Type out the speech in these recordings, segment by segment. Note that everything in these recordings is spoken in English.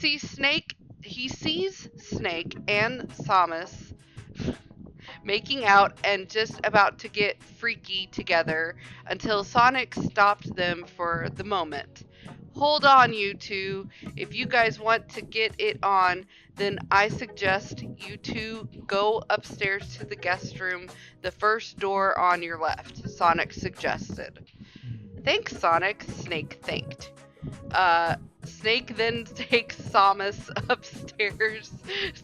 He sees Snake and Samus making out and just about to get freaky together until Sonic stopped them for the moment. Hold on, you two. If you guys want to get it on, then I suggest you two go upstairs to the guest room, the first door on your left, Sonic suggested. Thanks, Sonic, Snake thanked. Snake then takes Samus upstairs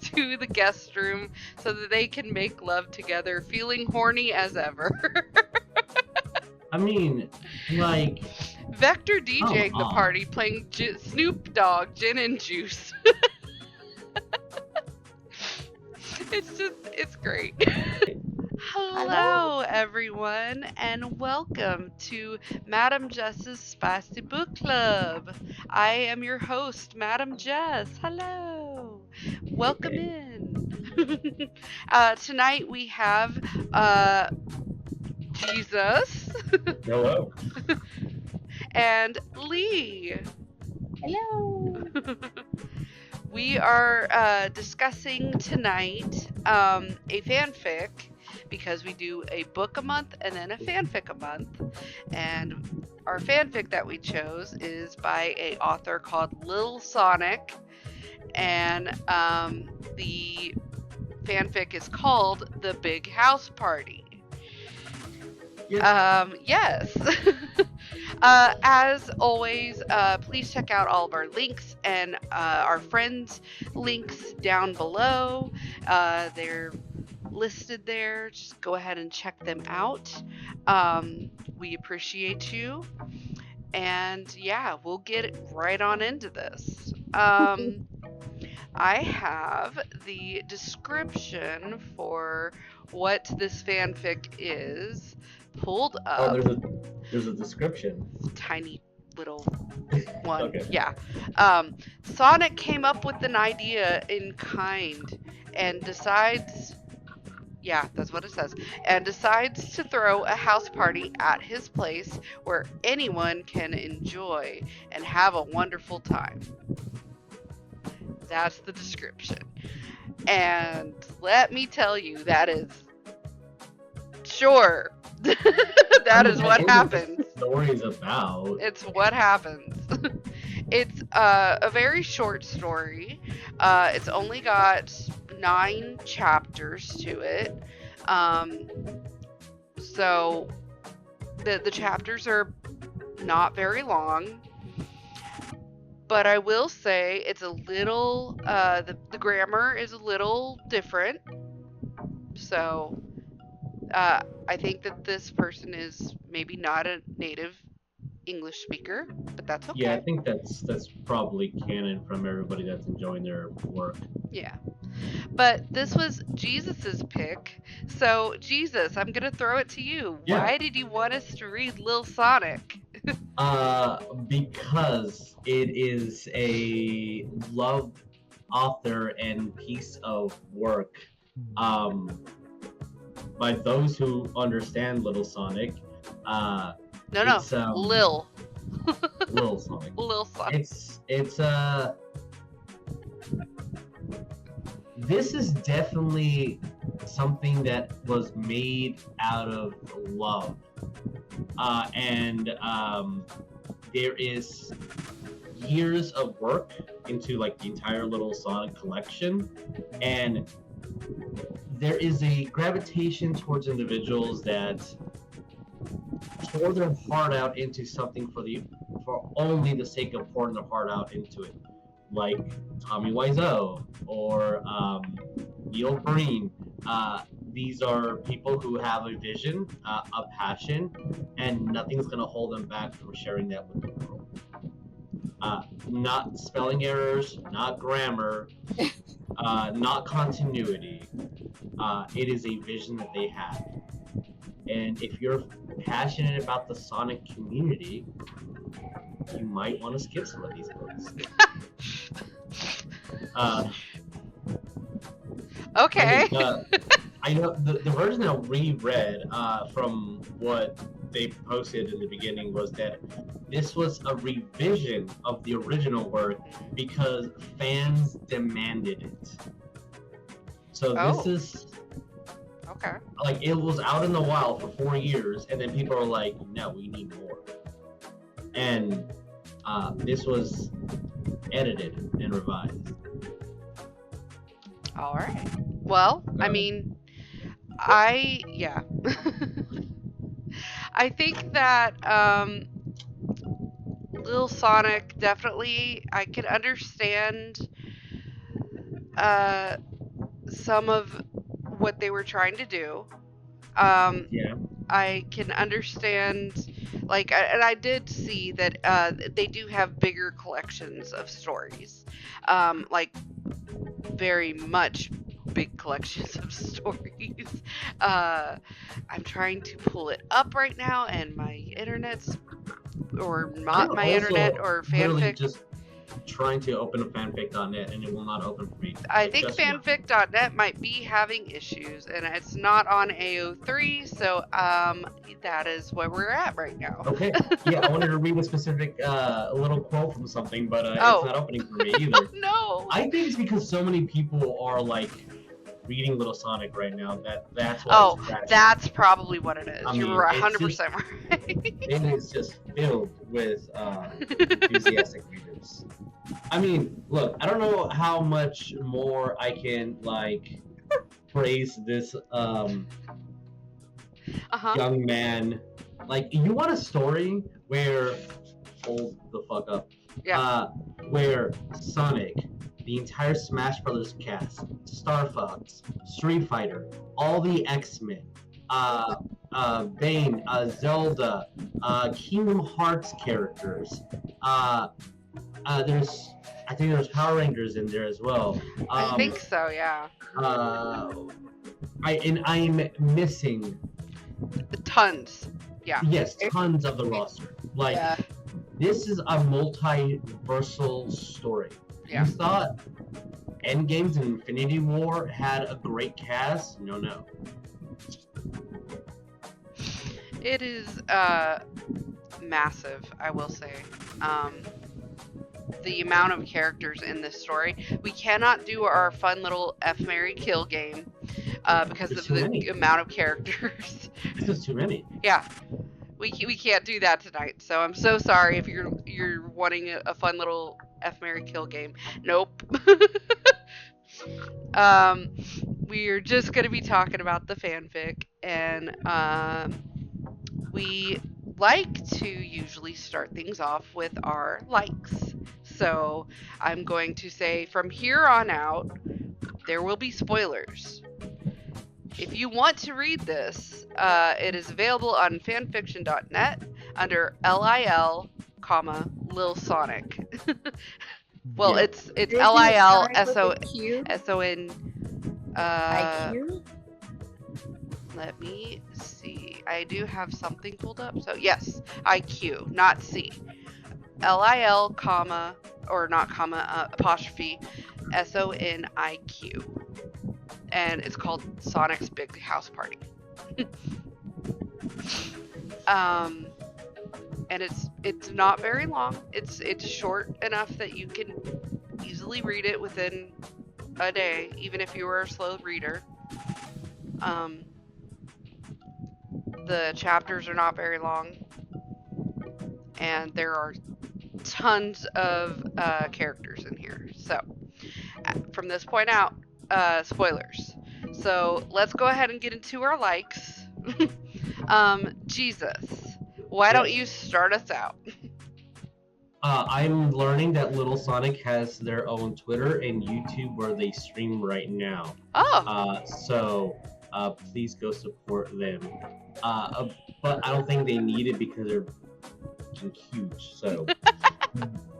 to the guest room so that they can make love together, feeling horny as ever. I mean, like... Vector DJing the party, playing Snoop Dogg, Gin and Juice. It's great. Hello, everyone, and welcome to Madam Jess's Spicy Book Club. I am your host, Madam Jess. Hello. Welcome in. Tonight we have Jesus. Hello. And Lee. Hello. We are discussing tonight a fanfic, because we do a book a month and then a fanfic a month. And our fanfic that we chose is by an author called Lil Soniq, and the fanfic is called The Big House Party. Yes. As always, please check out all of our links and our friends' links down below. They're listed there. Just go ahead and check them out. We appreciate you. And yeah, we'll get right on into this. I have the description for what this fanfic is pulled up. Oh, there's a description. Tiny little one. Okay. Yeah. Sonic came up with an idea in kind and decides... Yeah, that's what it says. And decides to throw a house party at his place where anyone can enjoy and have a wonderful time. That's the description. And let me tell you, that is... Sure. That is what happens. What the story is about. It's what happens. It's a very short story. It's only got 9 chapters to it. So the chapters are not very long. But I will say it's a little, the grammar is a little different. So I think that this person is maybe not a native English speaker, but that's okay. Yeah, I think that's probably canon from everybody that's enjoying their work. Yeah. But this was Jesus's pick. So, Jesus, I'm going to throw it to you. Yeah. Why did you want us to read Lil Soniq? Because it is a loved author and piece of work by those who understand Lil Soniq. No, Lil. Lil Soniq. Lil Soniq. It's this is definitely something that was made out of love. And there is years of work into like the entire Lil Soniq collection, and there is a gravitation towards individuals that pour their heart out into something for only the sake of pouring their heart out into it, like Tommy Wiseau or Neil Breen. These are people who have a vision, a passion, and nothing's going to hold them back from sharing that with the world. Not spelling errors, not grammar, not continuity. It is a vision that they have. And if you're passionate about the Sonic community, you might want to skip some of these books. Okay. I know the version that we read, from what they posted in the beginning was that this was a revision of the original work because fans demanded it. So this Oh, is okay. like it was out in the wild for 4 years, and then people are like, "No, we need more." And this was edited and revised. All right. Well, I So, mean, yeah. I think that Lil Sonic definitely I can understand uh some of what they were trying to do. Um yeah, I can understand, like, and I did see that they do have bigger collections of stories, like very much big collections of stories. Uh, I'm trying to pull it up right now, and my internet's or not I'm my internet also or literally fanfic. just trying to open a fanfic.net and it will not open for me. I Like think just now. fanfic.net might be having issues, and it's not on AO3, so that is where we're at right now. Okay. Yeah, I wanted to read a specific little quote from something, but it's Oh, not opening for me either. no. I think it's because so many people are like reading Little Sonic right now that's why it's Oh, crashing. that's probably what it is. I You're mean, it's just 100% right. it is just filled with enthusiastic readers. I mean, look, I don't know how much more I can like praise this Uh-huh. young man. Like, you want a story where hold the fuck up. Yeah. Where Sonic, the entire Smash Brothers cast, Star Fox, Street Fighter, all the X-Men, Bane, Zelda, Kingdom Hearts characters. There's, I think there's Power Rangers in there as well. I think so, yeah. Uh, I'm missing, Tons. Yeah. yes, tons of the roster. Like, Yeah. this is a multiversal story. Yeah. You thought Endgames and Infinity War had a great cast? No. It is massive, I will say. The amount of characters in this story. We cannot do our fun little F Mary Kill game because There's of too the many. amount of characters. This is too many. Yeah. We can't do that tonight. So I'm so sorry if you're wanting a fun little F Mary Kill game. Nope. We're just gonna be talking about the fanfic, and we like to usually start things off with our likes. So I'm going to say from here on out, there will be spoilers. If you want to read this, it is available on fanfiction.net under LIL, Lil Sonic. Well, Yeah. it's Isn't it LIL Sonic with a Q? SON. IQ? Let me see. I do have something pulled up. So yes, IQ, not C. LIL, comma, or not comma, apostrophe, SONIQ. And it's called Sonic's Big House Party. And it's not very long. It's short enough that you can easily read it within a day, even if you were a slow reader. The chapters are not very long, and there are tons of characters in here. So, from this point out, spoilers. So let's go ahead and get into our likes. Jesus, why don't you start us out? I'm learning that Little Sonic has their own Twitter and YouTube where they stream right now. Oh, So please go support them. But I don't think they need it because they're huge. So,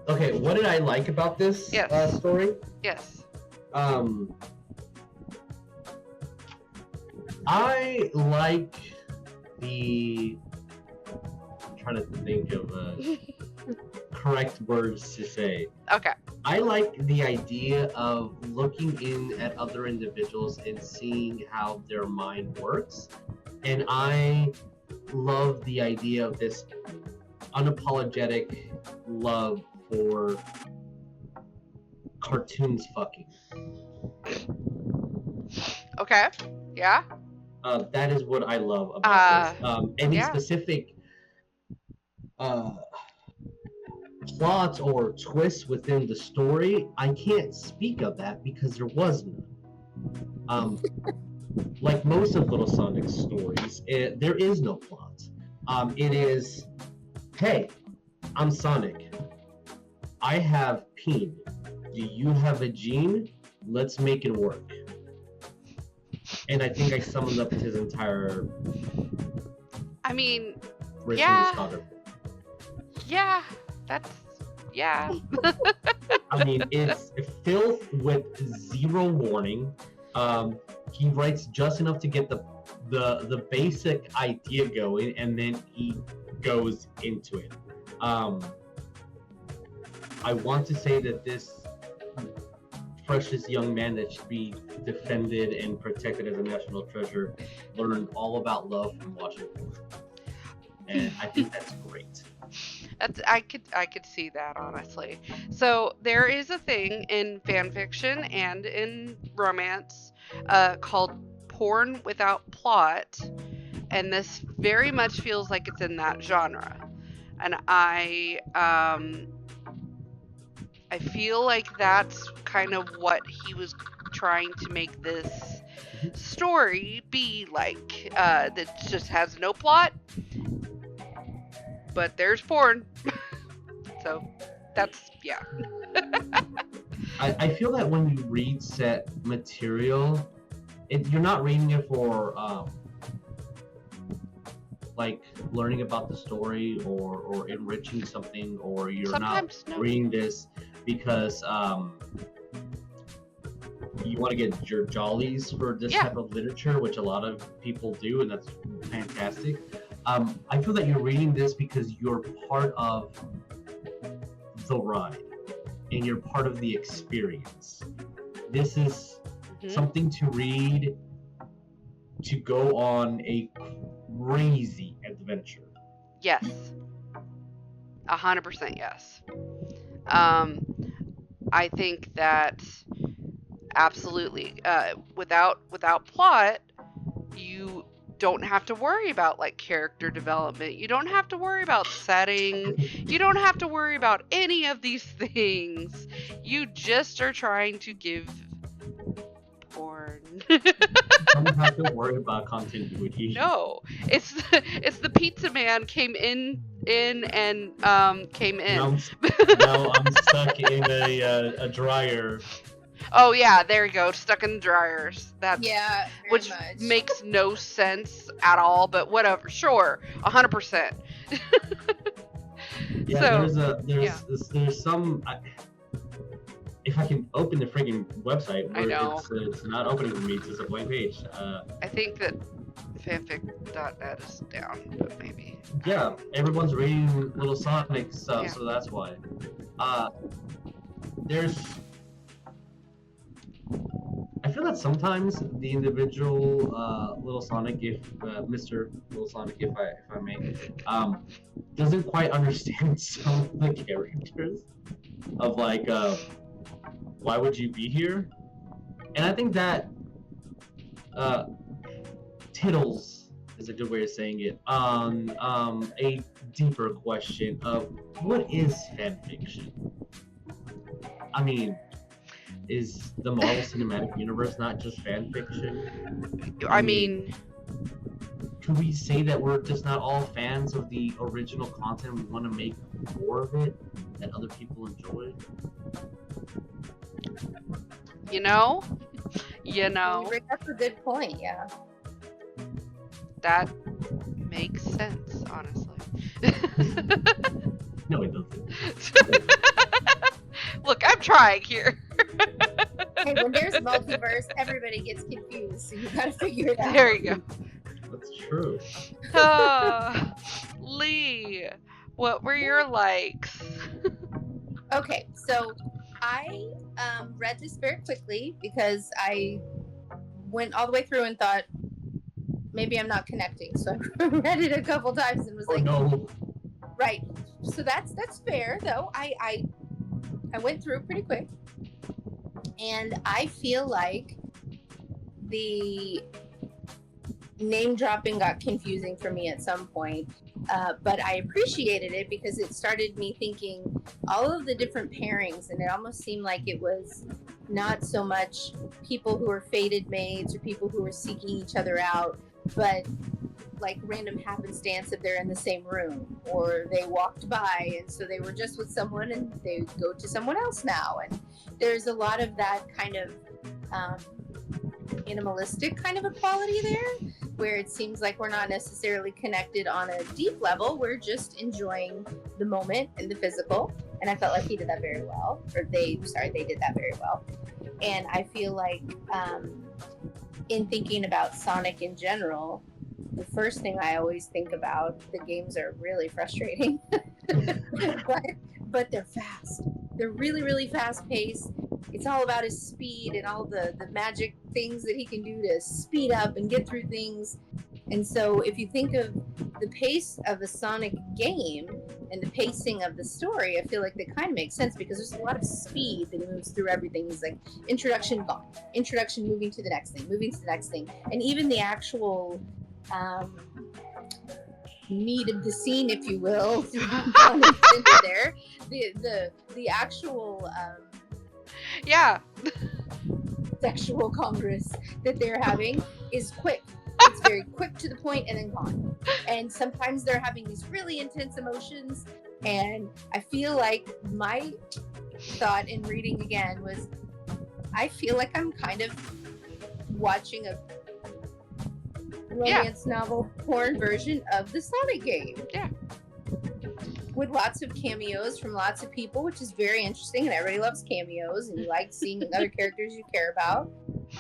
okay, what did I like about this Yes. story? yes. I like the. I'm trying to think of correct words to say. Okay. I like the idea of looking in at other individuals and seeing how their mind works. And I love the idea of this unapologetic love for cartoons fucking. Okay. Yeah. That is what I love about this. Any yeah. specific plots or twists within the story, I can't speak of that because there was none. Like most of Little Sonic's stories, there is no plot. It is, hey, I'm Sonic. I have Peen. Do you have a gene? Let's make it work. And I think I summoned up his entire I mean, written yeah. discography. Yeah. That's yeah. I mean, it's filth with zero warning. He writes just enough to get the basic idea going, and then he goes into it. I want to say that this precious young man that should be defended and protected as a national treasure learned all about love from watching porn. And I think that's great. I could see that, honestly. So there is a thing in fan fiction and in romance called porn without plot, and this very much feels like it's in that genre. And I feel like that's kind of what he was trying to make this story be like. That just has no plot, but there's porn. So that's yeah. I feel that when you read set material, you're not reading it for like learning about the story or enriching something, or you're Sometimes not no. reading this because you want to get your jollies for this Yeah. type of literature, which a lot of people do, and that's fantastic. I feel that you're reading this because you're part of the ride and you're part of the experience. This is something to read to go on a crazy adventure. Yes. 100% yes. I think that absolutely. Without plot, you don't have to worry about like character development. You don't have to worry about setting. You don't have to worry about any of these things. You just are trying to give porn. Don't have to worry about continuity. No, it's the pizza man came in and came in. Now I'm stuck in a dryer. Oh yeah, there you go. Stuck in the dryers. That's Yeah, which much. makes no sense at all. But whatever. Sure, 100%. Yeah, So, there's some. If I can open the friggin' website, I know. It's not opening for me. It's just a blank page. I think that fanfic.net is down, but maybe. Yeah, everyone's reading Little Sonic stuff, Yeah. so that's why. There's. I feel that sometimes the individual Little Sonic, if Mr. Little Sonic, if I may, doesn't quite understand some of the characters of like, why would you be here? And I think that tittles is a good way of saying it on a deeper question of what is fan fiction? I mean, is the Marvel Cinematic Universe not just fan fiction? I mean, could we say that we're just not all fans of the original content? We want to make more of it that other people enjoy? you know, That's a good point. Yeah. that makes sense, honestly. No, it doesn't. Look, I'm trying here. Hey, when there's multiverse, everybody gets confused, so you gotta figure it out. There you go. That's true. Lee, what were your likes? Okay, so I read this very quickly because I went all the way through and thought, maybe I'm not connecting. So I read it a couple times and was Oh like, no. right. So that's fair though. I went through pretty quick, and I feel like the name dropping got confusing for me at some point. But I appreciated it because it started me thinking all of the different pairings, and it almost seemed like it was not so much people who were fated mates or people who were seeking each other out, but like random happenstance that they're in the same room or they walked by and so they were just with someone and they go to someone else now. And there's a lot of that kind of animalistic kind of a quality there, where it seems like we're not necessarily connected on a deep level. We're just enjoying the moment and the physical. And I felt like he did that very well. Or they did that very well. And I feel like in thinking about Sonic in general, the first thing I always think about, the games are really frustrating, but they're fast. They're really, really fast paced. It's all about his speed and all the magic things that he can do to speed up and get through things. And so if you think of the pace of a Sonic game and the pacing of the story, I feel like they kind of make sense because there's a lot of speed that he moves through everything. He's like, introduction, gone. Introduction, moving to the next thing, moving to the next thing. And even the actual meat of the scene, if you will, there, the actual Yeah. sexual congress that they're having is quick. It's very quick to the point and then gone. And sometimes they're having these really intense emotions. And I feel like my thought in reading again was, I feel like I'm kind of watching a romance novel porn version of the Sonic game. Yeah. With lots of cameos from lots of people, which is very interesting, and everybody loves cameos, and you like seeing other characters you care about.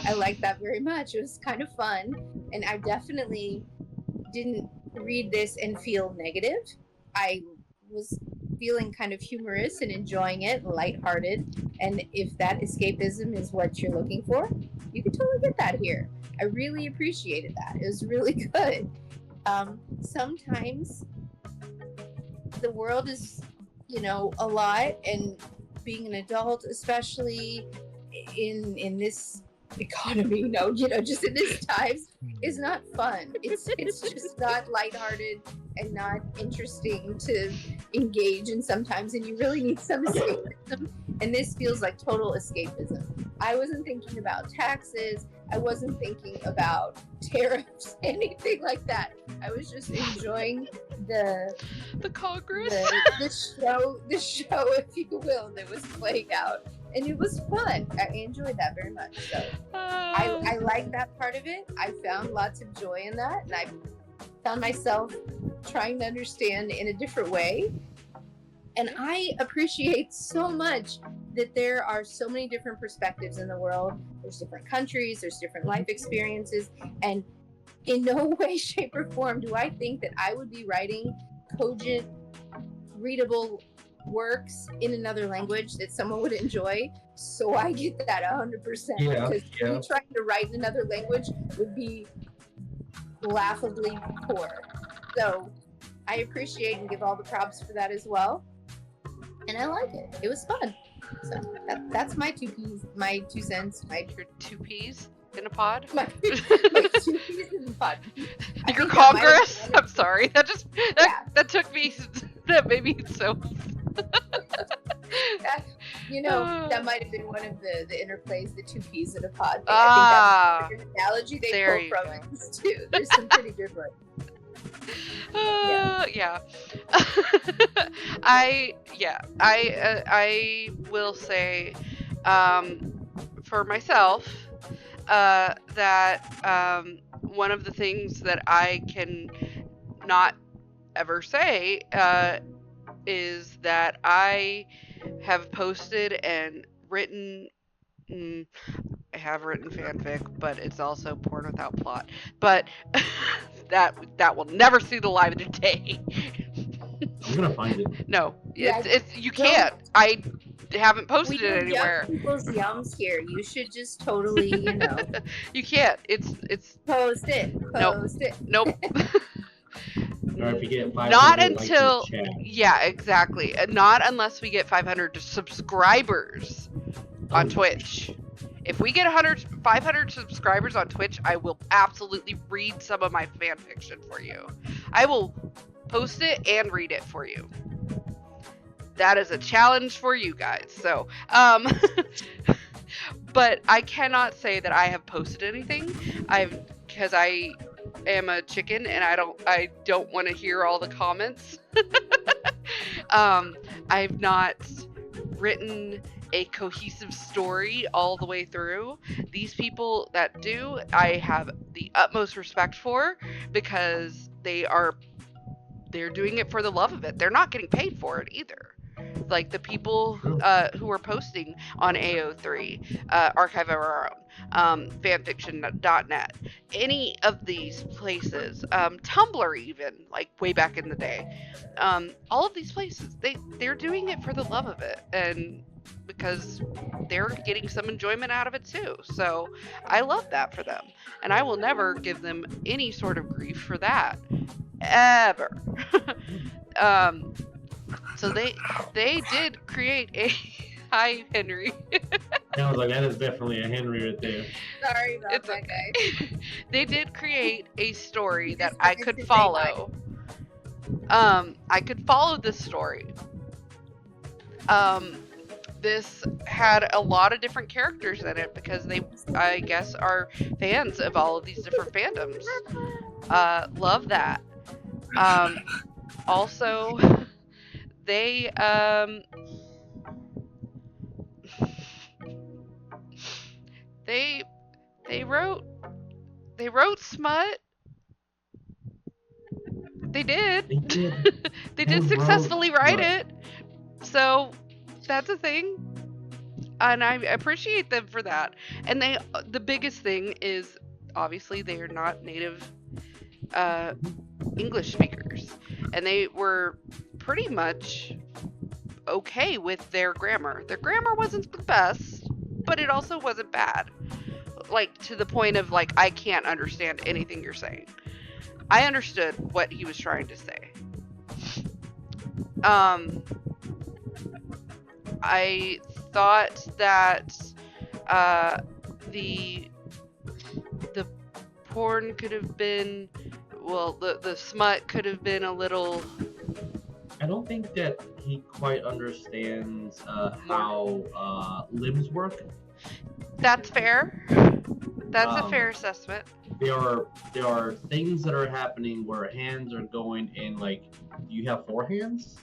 I like that very much. It was kind of fun, and I definitely didn't read this and feel negative. I was feeling kind of humorous and enjoying it, lighthearted, and if that escapism is what you're looking for, you can totally get that here. I really appreciated that. It was really good. Sometimes the world is, a lot, and being an adult, especially in this economy, just in this times, is not fun. It's just not lighthearted and not interesting to engage in sometimes, and you really need some escapism. And this feels like total escapism. I wasn't thinking about taxes. I wasn't thinking about tariffs, anything like that. I was just enjoying the Congress, the show, if you will, that was playing out, and it was fun. I enjoyed that very much. So I like that part of it. I found lots of joy in that, and I found myself trying to understand in a different way. And I appreciate so much that there are so many different perspectives in the world. There's different countries, there's different life experiences, and in no way, shape, or form do I think that I would be writing cogent, readable works in another language that someone would enjoy. So I get that 100%. Because me trying to write in another language would be laughably poor. So I appreciate and give all the props for that as well. And I like it. It was fun. So that's my two cents. Your 2 peas in a pod. My 2 peas in a pod. Your Congress. I'm sorry. That took me. That made me so. That might have been one of the interplays, the 2 peas in a pod. I think that was an analogy they pulled from this too. There's some pretty good ones. Yeah. I will say, for myself, that one of the things that I can not ever say is that I have posted and written. I have written fanfic, but it's also porn without plot. But that will never see the light of the day. I'm gonna find it. No, it's you can't. I haven't We posted do it anywhere. young people's yums here. You should just totally, You can't. It's post it. Nope. Post it. nope. Or if you get 500 Not likes in the until chat. yeah, exactly. Not unless we get 500 subscribers on Oh, Twitch. If we get 500 subscribers on Twitch, I will absolutely read some of my fan fiction for you. I will post it and read it for you. That is a challenge for you guys. So, but I cannot say that I have posted anything. Because I am a chicken and I don't want to hear all the comments. I've not written a cohesive story all the way through. These people that do, I have the utmost respect for, because they're doing it for the love of it. They're not getting paid for it either. Like the people who are posting on AO3, Archive of Our Own, fanfiction.net, any of these places, Tumblr even, like way back in the day, all of these places, they're doing it for the love of it, and because they're getting some enjoyment out of it too. So I love that for them, and I will never give them any sort of grief for that, ever. So they did create a hi Henry. I was like, that is definitely a Henry right there. Sorry about It's that, okay. guys. They did create a story that Just I wanted could to say follow. I could follow this story. This had a lot of different characters in it because they, I guess, are fans of all of these different fandoms. Love that. Also, they they wrote smut. They did. They did. They They did successfully wrote write smut. it. So that's a thing. And I appreciate them for that. And the biggest thing is obviously they are not native English speakers. And they were pretty much okay with their grammar. Their grammar wasn't the best, but it also wasn't bad. Like to the point of like I can't understand anything you're saying. I understood what he was trying to say. I thought that the porn could have been, well, the smut could have been a little. I don't think that he quite understands how limbs work. That's fair. That's a fair assessment. There are things that are happening where hands are going in, like you have four hands,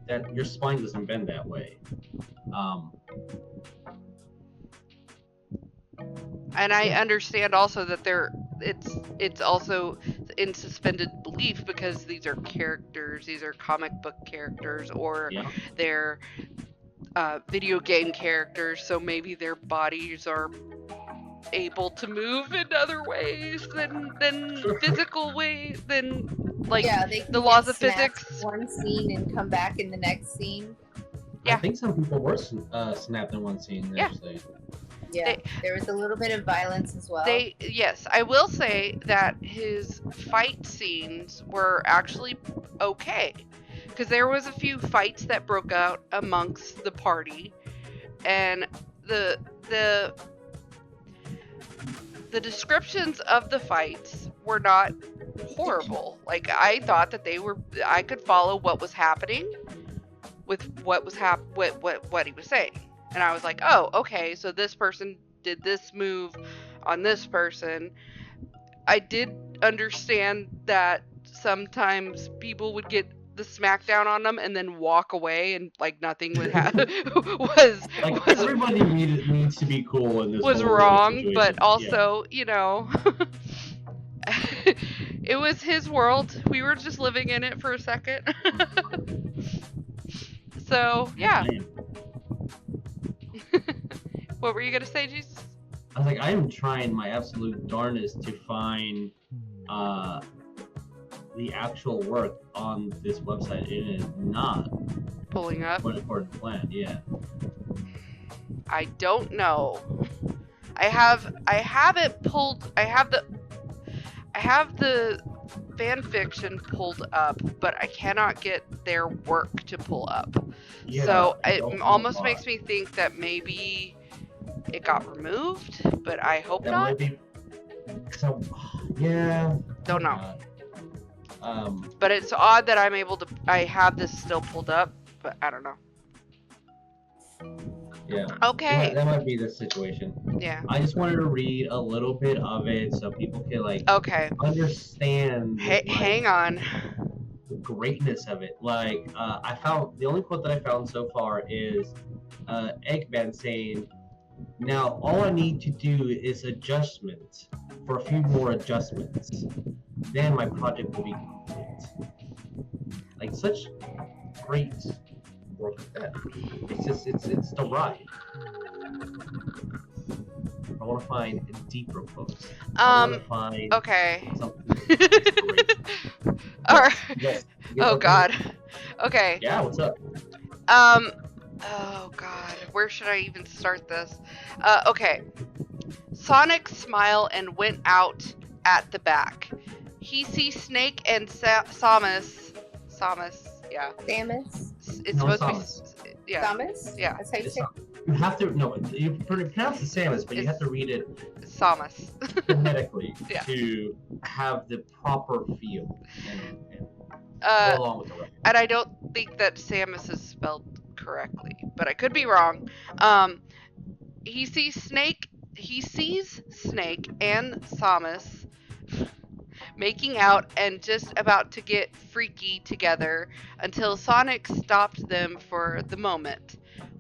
that your spine doesn't bend that way. And I understand also that it's also in suspended belief because these are characters, these are comic book characters, or they're video game characters, so maybe their bodies are able to move in other ways than physical ways, than like they the laws of physics. One scene and come back in the next scene. I think some people were snapped in one scene. Actually. Yeah, there was a little bit of violence as well. Yes, I will say that his fight scenes were actually okay, because there was a few fights that broke out amongst the party, and the descriptions of the fights were not horrible. Like I thought that I could follow what was happening with what he was saying. And I was like, oh, okay, so this person did this move on this person. I did understand that sometimes people would get the smackdown on them and then walk away and like nothing would happen. Everybody needs to be cool in this was whole wrong, situation. but also, you know, it was his world. We were just living in it for a second. So, yeah. What were you gonna say, Jesus? I was like, I am trying my absolute darnest to find the actual work on this website, it is not Pulling up. going according to plan. Yeah. I don't know. I have it pulled. I have the fan fiction pulled up, but I cannot get their work to pull up. Yeah, So I it don't know almost why. makes me think that maybe it got removed, but I hope That not. might be. So, yeah. Don't know. Um, But it's odd that I have this still pulled up, but I don't know. yeah. Okay. That might be the situation. Yeah. I just wanted to read a little bit of it so people can like Okay. understand like, Hang on. the greatness of it. Like I found the only quote that I found so far is Eggman saying, "Now all I need to do is adjustments for a few more adjustments. Then my project will be complete." Like such great work of that. It's just it's the ride. I want to find deeper quotes. I want to find Okay. something that's great. All right. Yes. Oh God. Okay. Yeah, what's up? Oh God. Where should I even start this? Okay. Sonic smiled and went out at the back. He sees Snake and Samus. Samus. Yeah. Samus. It's No, supposed to be. Yeah. Samus. Yeah. That's how you It's say. not- You have to no. You pronounce the Samus, but you have to read it Samus. phonetically Yeah. to have the proper feel and Uh. go along with the rest. And I don't think that Samus is spelled correctly, but I could be wrong. He sees Snake and Samus making out and just about to get freaky together until Sonic stopped them for the moment.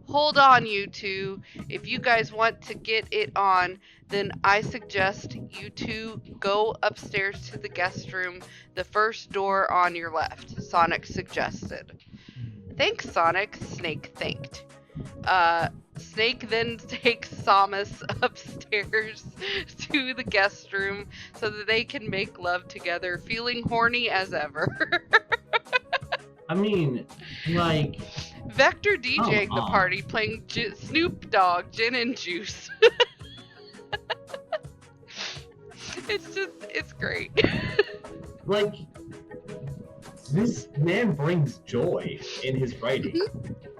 Hold on, you two. If you guys want to get it on, then I suggest you two go upstairs to the guest room, the first door on your left, Sonic suggested. Thanks, Sonic, Snake thanked. Snake then takes Samus upstairs to the guest room so that they can make love together, feeling horny as ever. I mean, like Vector DJing the on. party, playing Snoop Dogg, Gin and Juice. It's great. like this man brings joy in his writing.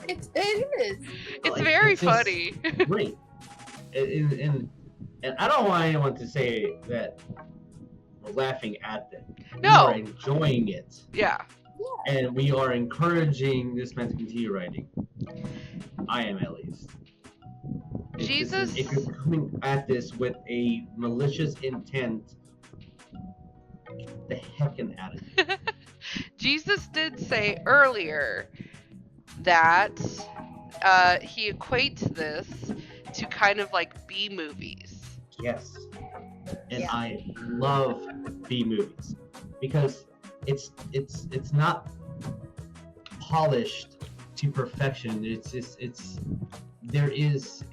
It is. It's Like, very it's just funny. Great. And I don't want anyone to say that we're laughing at them. No. We are enjoying it. Yeah. And we are encouraging this man to continue writing. I am, at least. Jesus. If you're coming at this with a malicious intent, get the heckin' out of here. Jesus did say earlier that he equates this to kind of like B movies. Yes. And Yeah. I love B movies because it's not polished to perfection. It's just there is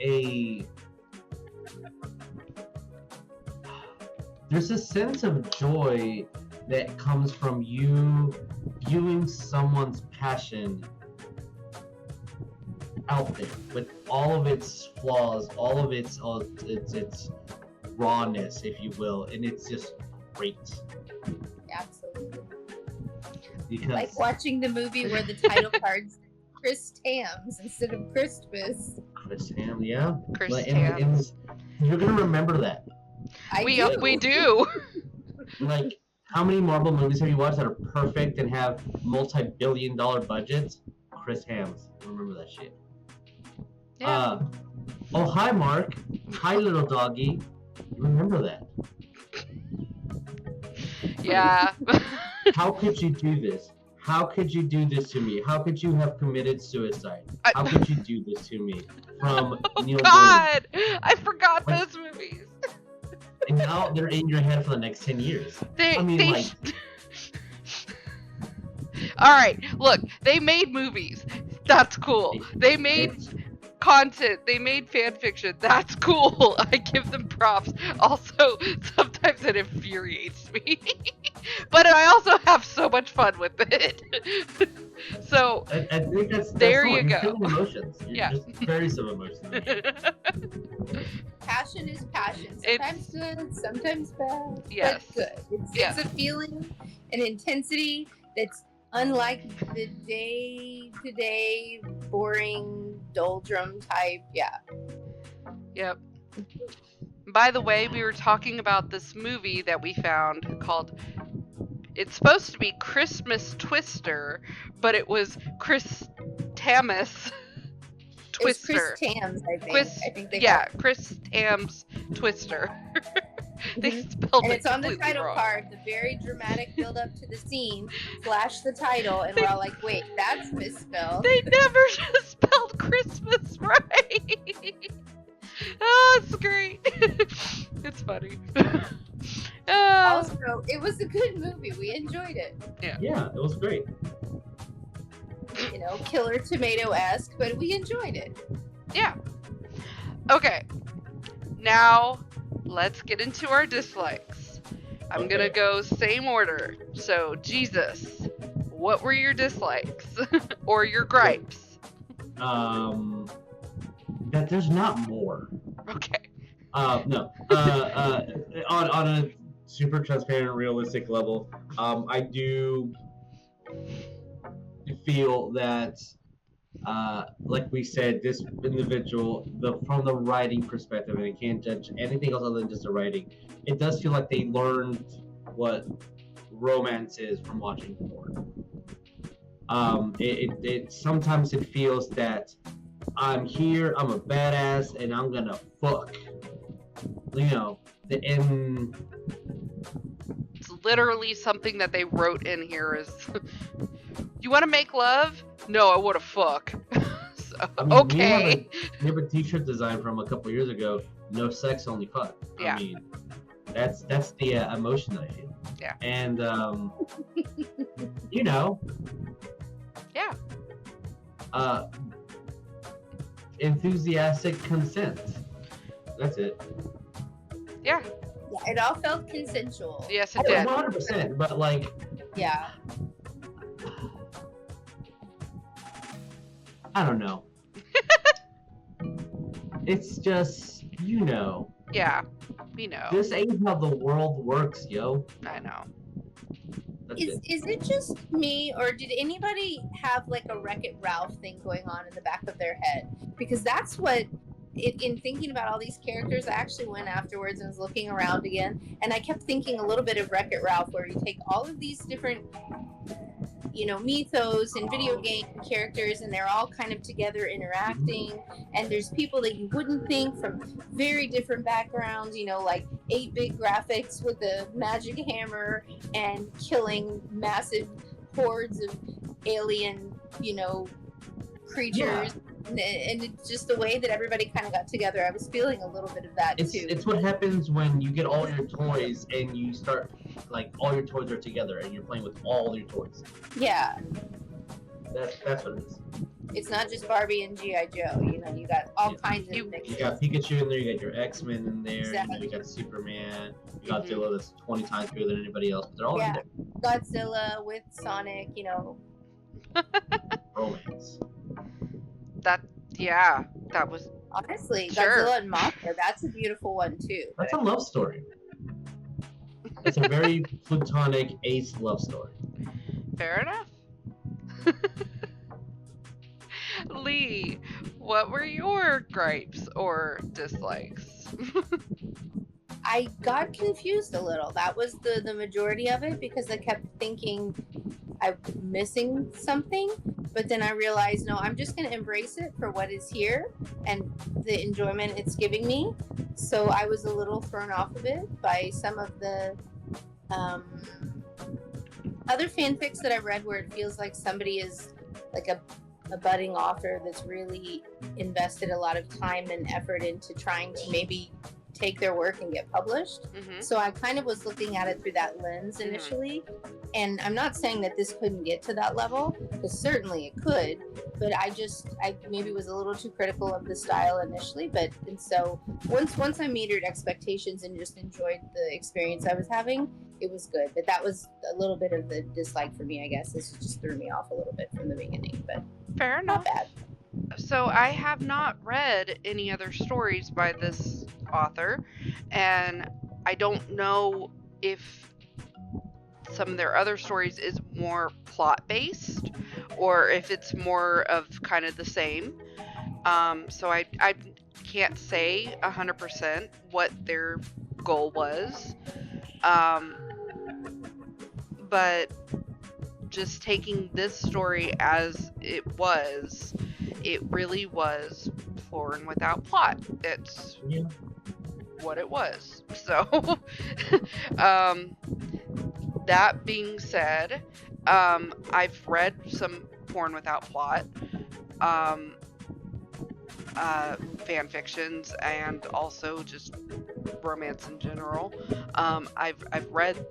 there's a sense of joy that comes from you viewing someone's passion out there with all of its flaws, all of its rawness, if you will, and it's just great Absolutely. because Like watching the movie where the title cards say Chris Tams instead of Christmas. Chris Ham, yeah, Chris Like, Tams. you're gonna remember that. We do. Like, how many Marvel movies have you watched that are perfect and have multi-billion-dollar budgets? Chris Hams, remember that shit. Yeah. Oh, hi, Mark. Hi, little doggy. You remember that? Yeah. How could you do this? How could you do this to me? How could you have committed suicide? How could you do this to me? From Neil Gaiman. God, I forgot Like- those movies. And now they're in your head for the next 10 years. They, I mean, they like, All right, look, they made movies. That's cool. They made it's- content. They made fan fiction. That's cool. I give them props. Also, sometimes it infuriates me. But I also have so much fun with it. So I think that's there the you one. You're go. feeling emotions. You're Yeah. just very some emotions. In the game. Passion is passion. It's Sometimes good, sometimes bad, yes. but good. It's Yeah. a feeling, an intensity that's unlike the day-to-day boring doldrum type. Yeah. Yep. By the way, we were talking about this movie that we found called, it's supposed to be Christmas Twister, but it was Chris Tamus It's Chris Twister. Tams, I think. Chris, I think they yeah, call Chris Tams Twister. it. They Mhm. spelled And it it's on the completely title wrong. card, the very dramatic build up to the scene, flash the title, and we're all like, wait, that's misspelled. They never spelled Christmas right. Oh, it's great. It's funny. Also, it was a good movie. We enjoyed it. Yeah, it was great. You know, Killer Tomato-esque, but we enjoyed it. Yeah. Okay. Now, let's get into our dislikes. I'm Okay. gonna go same order. So, Jesus, what were your dislikes? Or your gripes? That there's not more. Okay. No. On a super transparent, realistic level, I do feel that, like we said, this individual, from the writing perspective, and I can't judge anything else other than just the writing. It does feel like they learned what romance is from watching porn. It sometimes it feels that I'm here, I'm a badass, and I'm gonna fuck. You know, and It's literally something that they wrote in here is, you want to make love? No, I want to fuck. So, I mean, okay. we have a T-shirt design from a couple years ago. No sex, only fuck. Yeah. I mean, that's the emotion that I feel. Yeah. And you know, Yeah. Enthusiastic consent. That's it. Yeah. Yeah, it all felt consensual. Yes, it did. 100%. But like, Yeah. I don't know. It's just, you know, Yeah. We know. this ain't how the world works, yo. I know. That's it. Is it just me, or did anybody have like a Wreck-It Ralph thing going on in the back of their head? Because that's what, in thinking about all these characters, I actually went afterwards and was looking around again, and I kept thinking a little bit of Wreck-It Ralph, where you take all of these different, you know, mythos and video game characters, and they're all kind of together interacting, and there's people that you wouldn't think from very different backgrounds, you know, like 8-bit graphics with a magic hammer and killing massive hordes of alien, you know, creatures. And it's just the way that everybody kind of got together. I was feeling a little bit of that too. It's what happens when you get all your toys and you start, like, all your toys are together and you're playing with all your toys. Yeah. That's what it is. It's not just Barbie and G.I. Joe. You know, you got all kinds of You mixes. You got Pikachu in there, you got your X-Men in there, Exactly. you got Superman, you got Mhm. Godzilla that's 20 times bigger than anybody else, but they're all Yeah. in Godzilla with Sonic, you know. there. Romance. That was, Honestly, Sure. Godzilla and Mothra, that's a beautiful one too. That's a love story. It's a very platonic ace love story. fair enough. Lee, what were your gripes or dislikes? I got confused a little. That was the majority of it, because I kept thinking I'm missing something, but then I realized, no, I'm just going to embrace it for what is here and the enjoyment it's giving me. So I was a little thrown off of it by some of the other fanfics that I've read, where it feels like somebody is like a budding author that's really invested a lot of time and effort into trying to maybe take their work and get published. Mm-hmm. So I kind of was looking at it through that lens initially. And I'm not saying that this couldn't get to that level, because certainly it could, but I maybe was a little too critical of the style initially. And so once I metered expectations and just enjoyed the experience I was having, it was good. But that was a little bit of the dislike for me, I guess. This just threw me off a little bit from the beginning, but Fair not enough. bad. So I have not read any other stories by this author, and I don't know if some of their other stories is more plot based or if it's more of kind of the same. So I can't say 100% what their goal was. But just taking this story as it really was porn without plot. It's Yeah. what it was. So, that being said, I've read some porn without plot, fan fictions, and also just romance in general. I've read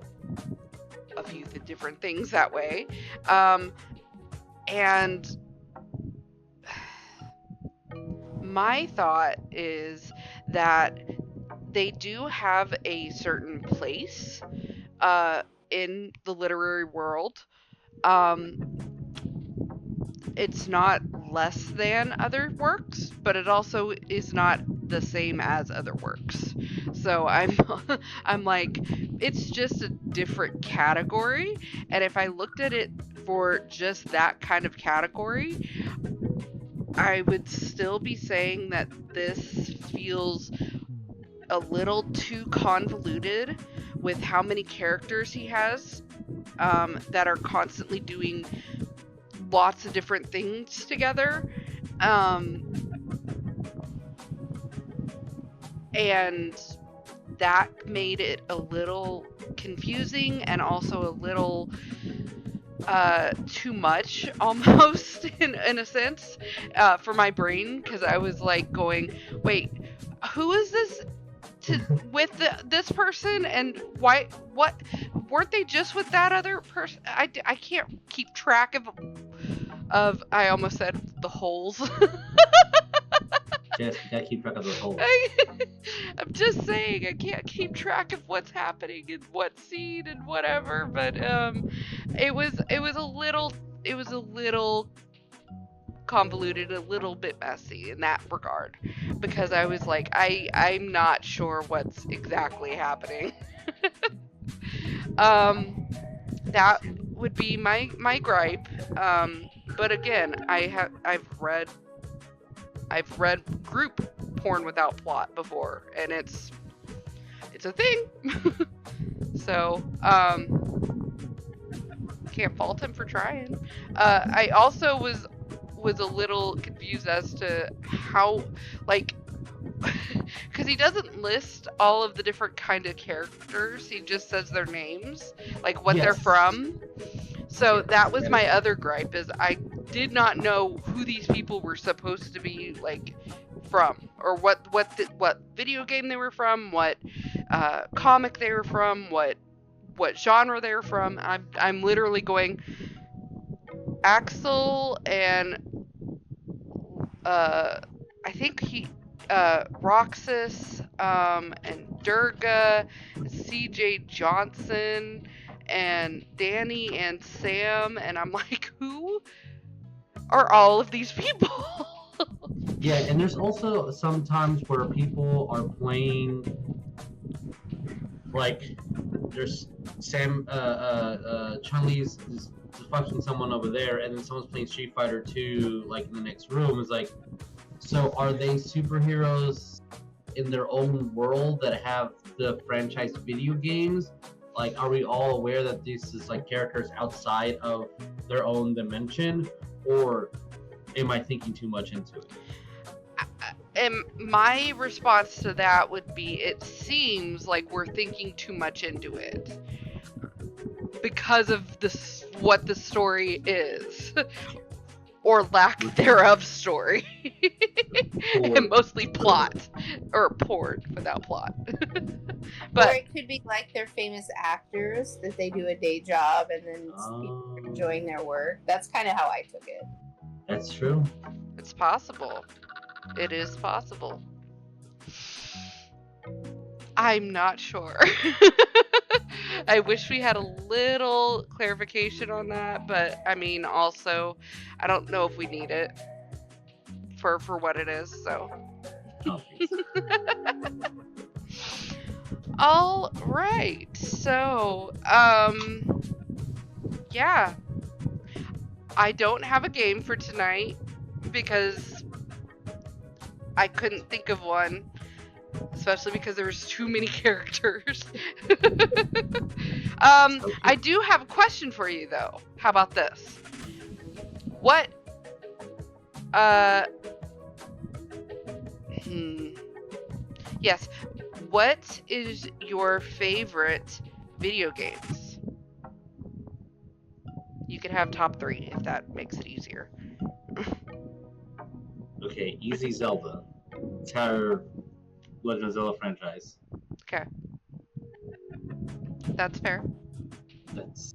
a few different things that way, and my thought is that they do have a certain place in the literary world. It's not less than other works, but it also is not the same as other works. So I'm like, it's just a different category, and if I looked at it for just that kind of category, I would still be saying that this feels a little too convoluted with how many characters he has that are constantly doing lots of different things together. And that made it a little confusing and also a little too much almost in a sense for my brain, because I was like going, wait, who is this with this person, and why, what, weren't they just with that other person? I can't keep track of I almost said the holes. Yes, you gotta keep track of those holes. I'm just saying, I can't keep track of what's happening in what scene and whatever, but it was a little convoluted, a little bit messy in that regard, because I was like, I'm not sure what's exactly happening. That would be my gripe. But again, I've read group porn without plot before, and it's a thing. So can't fault him for trying. I also was a little confused as to how, like, because he doesn't list all of the different kind of characters. He just says their names, like what they're Yes. from. So Yes, that was that my is- other gripe, is I did not know who these people were supposed to be, like, from, or what video game they were from, what comic they were from, what genre they were from. I'm literally going, Axel and I think Roxas, and Durga, CJ Johnson, and Danny and Sam, and I'm like, who are all of these people? Yeah, and there's also sometimes where people are playing, like, there's Chun-Li's is fucking someone over there, and then someone's playing Street Fighter 2, like, in the next room. It's like, so are they superheroes in their own world that have the franchise video games? Like, are we all aware that this is, like, characters outside of their own dimension? Or am I thinking too much into it? And my response to that would be, it seems like we're thinking too much into it because of this, what the story is, or lack thereof story, and mostly plot, or porn without plot. Or But it could be like they're famous actors that they do a day job and then people are enjoying their work. That's kind of how I took it. That's true. it's possible. It is possible. I'm not sure. I wish we had a little clarification on that, but I mean, also, I don't know if we need it for what it is. So, I don't think so. all right. So, yeah, I don't have a game for tonight because I couldn't think of one, especially because there was too many characters. I do have a question for you though. How about this? What yes, what is your favorite video games? You can have top 3 if that makes it easier. Okay, easy Zelda. Entire Legend of Zelda franchise. Okay. That's fair. That's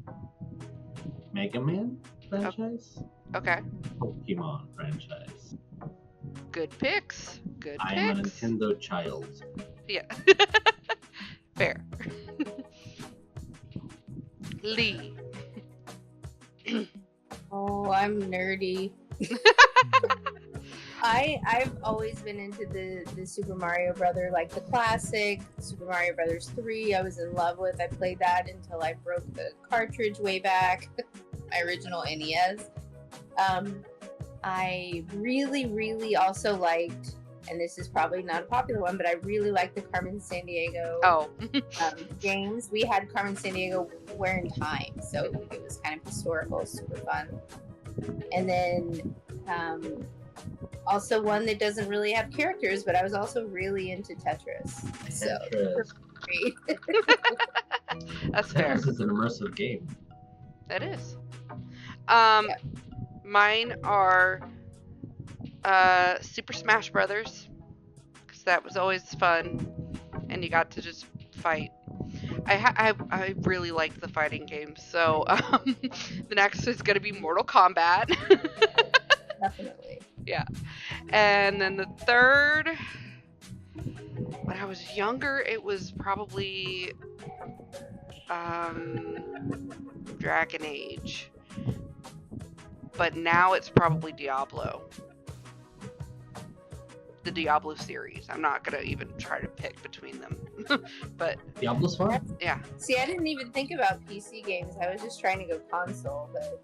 Mega Man franchise. Okay. Pokemon franchise. Good picks. Good I am a picks. Nintendo child. Yeah. Fair. Lee. Oh, I'm nerdy. I've always been into the Super Mario Brother, like the classic Super Mario Brothers 3. I was in love with. I played that until I broke the cartridge way back, my original NES. I really also liked, and this is probably not a popular one, but I really liked the Carmen Sandiego games. We had Carmen Sandiego Where in Time, so it was kind of historical, super fun. And then also one that doesn't really have characters, but I was also really into Tetris. So great. That's fair. Tetris is an immersive game. That is. Mine are Super Smash Brothers, because that was always fun, and you got to just fight. I really like the fighting games, so the next is going to be Mortal Kombat. Definitely. Yeah. And then the third, when I was younger, it was probably Dragon Age. But now it's probably Diablo. The Diablo series. I'm not going to even try to pick between them. But Diablo's fun? yeah. See, I didn't even think about PC games. I was just trying to go console, but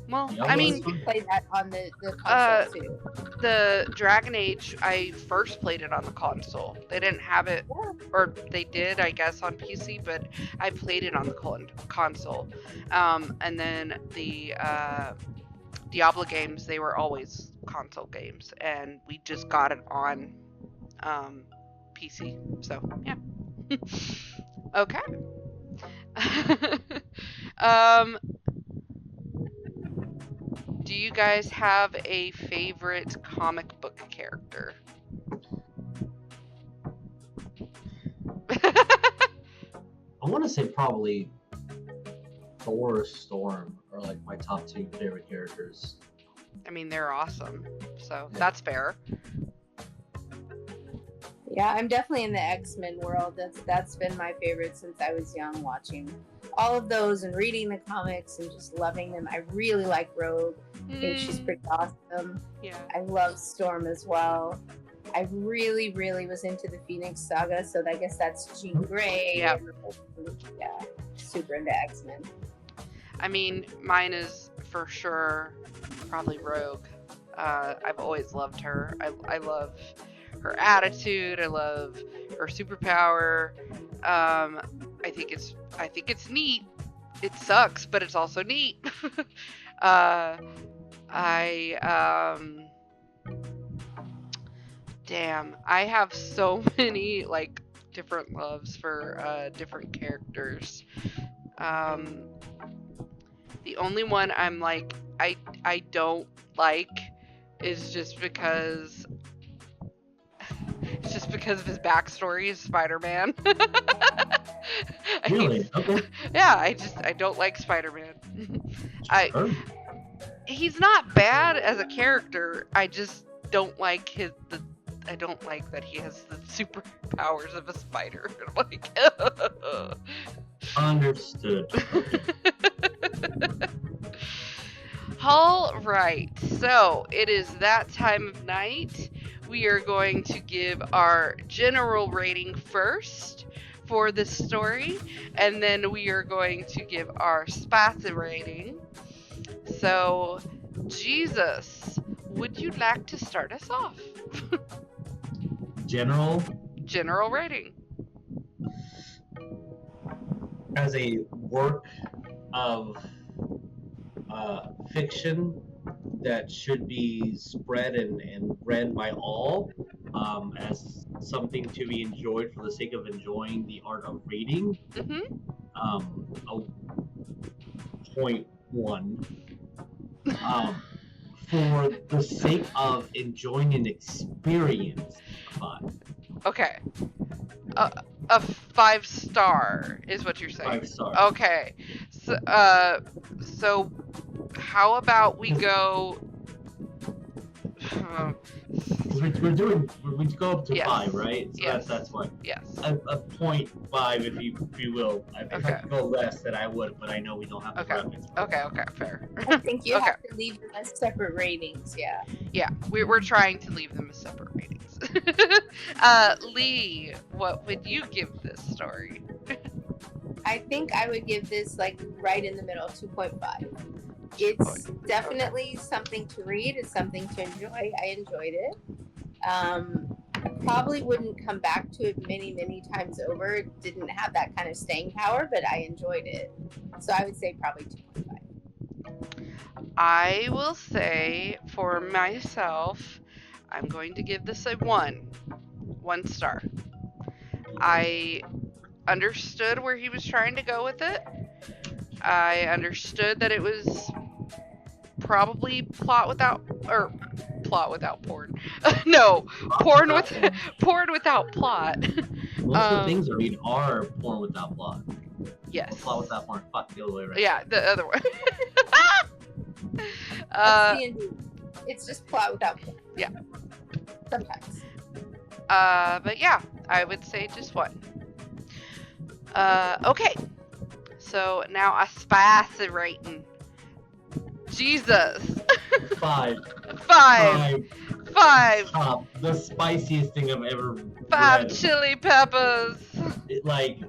Well, Diablo's I mean, you can play that on the console too. the Dragon Age, I first played it on the console. They didn't have it, or they did, I guess, on PC, but I played it on the console. And then the Diablo games, they were always console games, and we just got it on PC. So, yeah. Okay. Do you guys have a favorite comic book character? I want to say probably Thor or Storm are like my top 2 favorite characters. I mean, they're awesome, so Yeah. that's fair. Yeah, I'm definitely in the X-Men world. That's been my favorite since I was young, watching all of those and reading the comics and just loving them. I really like Rogue. I think she's pretty awesome. Yeah. I love Storm as well. I really was into the Phoenix Saga, so I guess that's Jean Grey. Yep. Yeah, super into X-Men. I mean, mine is for sure probably Rogue. I've always loved her. I love her attitude. I love her superpower. I think it's neat. It sucks, but it's also neat. Damn, I have so many like different loves for different characters. The only one I'm like I don't like is just because of his backstory is Spider-Man. Really? Okay. Yeah, I don't like Spider-Man. Sure. He's not bad as a character. I just don't like I don't like that he has the superpowers of a spider. I'm like, Understood. All right, so it is that time of night. We are going to give our general rating first for this story, and then we are going to give our spicy rating. So, Jesus, would you like to start us off? General, General rating. as a work of fiction that should be spread and read by all, as something to be enjoyed for the sake of enjoying the art of reading, a 0.1. For the sake of enjoying an experience, 5. Okay. A 5-star is what you're saying. 5 stars. Okay. So how about we go? We go up to Yes. 5, right? So Yes. that's what. Yes. A 0.5, if you will. If I Okay. could go less, then I would, but I know we don't have the Okay. graphics. Okay. Fair. I think you Okay. have to leave them as separate ratings. Yeah. Yeah, we're trying to leave them as separate ratings. Lee, what would you give this story? I think I would give this like right in the middle, 2.5. It's definitely something to read. It's something to enjoy. I enjoyed it. I probably wouldn't come back to it many times over. It didn't have that kind of staying power, but I enjoyed it. So I would say probably 2.5. I will say for myself, I'm going to give this a 1 star. I understood where he was trying to go with it. I understood that it was probably plot without porn. No, porn without plot. Most of the things I read are porn without plot. Yes. Or plot without porn. Fuck, the other way around. Yeah, the other one. That's D&D. It's just plot without plot. Yeah. Sometimes. But yeah, I would say just 1. Okay. So now a spicy rating. Jesus. 5. 5. Top. The spiciest thing I've ever 5 read. chili peppers. Like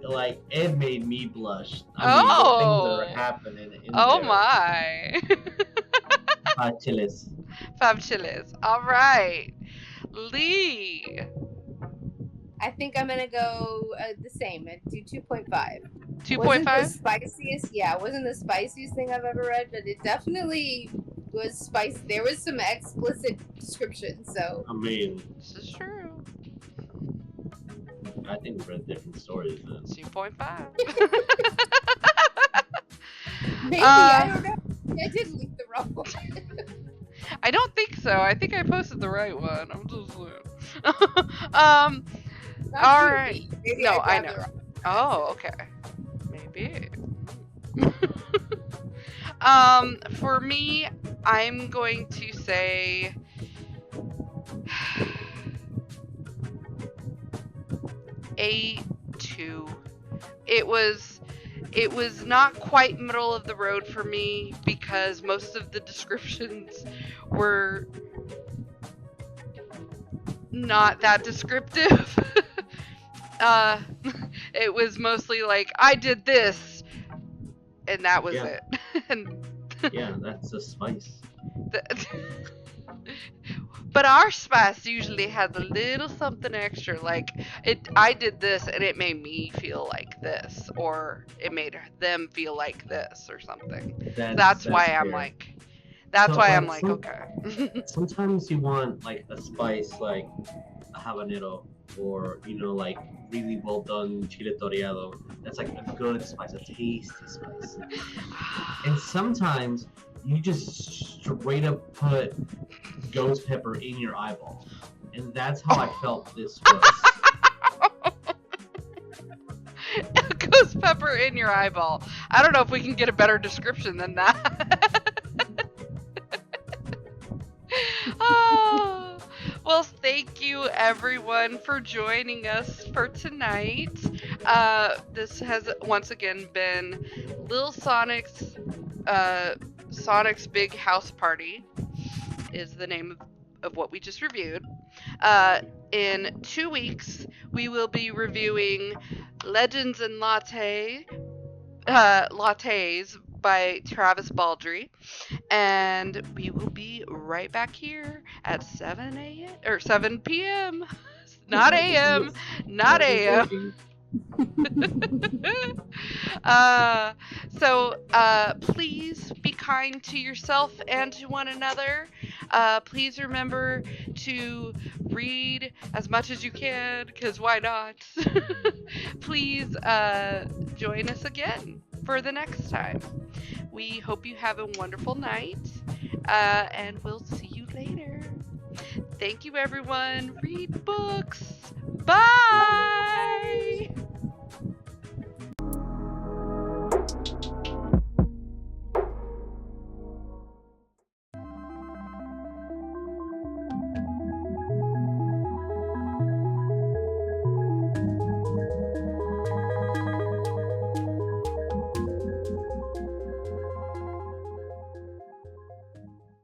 it made me blush. The Oh. things that are happening in Oh there. my. 5 chilies. 5 chilies. All right. Lee. I think I'm gonna go the same. I'd do 2.5. 2.5? Wasn't the spiciest? Yeah, it wasn't the spiciest thing I've ever read, but it definitely was spicy. There was some explicit description, so. I mean, This is true. I think we read different stories then. 2.5. Maybe, I don't know. I did leave the wrong one. I don't think so. I think I posted the right one. I'm just saying. Not All you, right. Lee. Maybe No, I grabbed know. the wrong one. Oh, okay. Maybe. For me, I'm going to say a 2. It was not quite middle of the road for me because most of the descriptions were not that descriptive. It was mostly like, I did this, and that was Yeah. it. And Yeah, that's the spice. but our spice usually has a little something extra, like I did this and it made me feel like this, or it made them feel like this or something. That's why I'm fair. like, that's So, why like, I'm like, some- okay. Sometimes you want like a spice like a habanero, or like really well done chile toreado. That's like a good spice, a tasty spice. And sometimes you just straight up put ghost pepper in your eyeball, and that's how I felt this was. Ghost pepper in your eyeball. I don't know if we can get a better description than that. Oh, well, thank you everyone for joining us for tonight. This has once again been Lil Sonic's Big House Party is the name of what we just reviewed. In 2 weeks, we will be reviewing Legends and Lattes by Travis Baldry, and we will be right back here at 7 a.m. or 7 p.m. Not a.m. Not a.m. Please be kind to yourself and to one another. Please remember to read as much as you can, because why not? Please join us again for the next time. We hope you have a wonderful night, and we'll see you later. Thank you, everyone. Read books. Bye.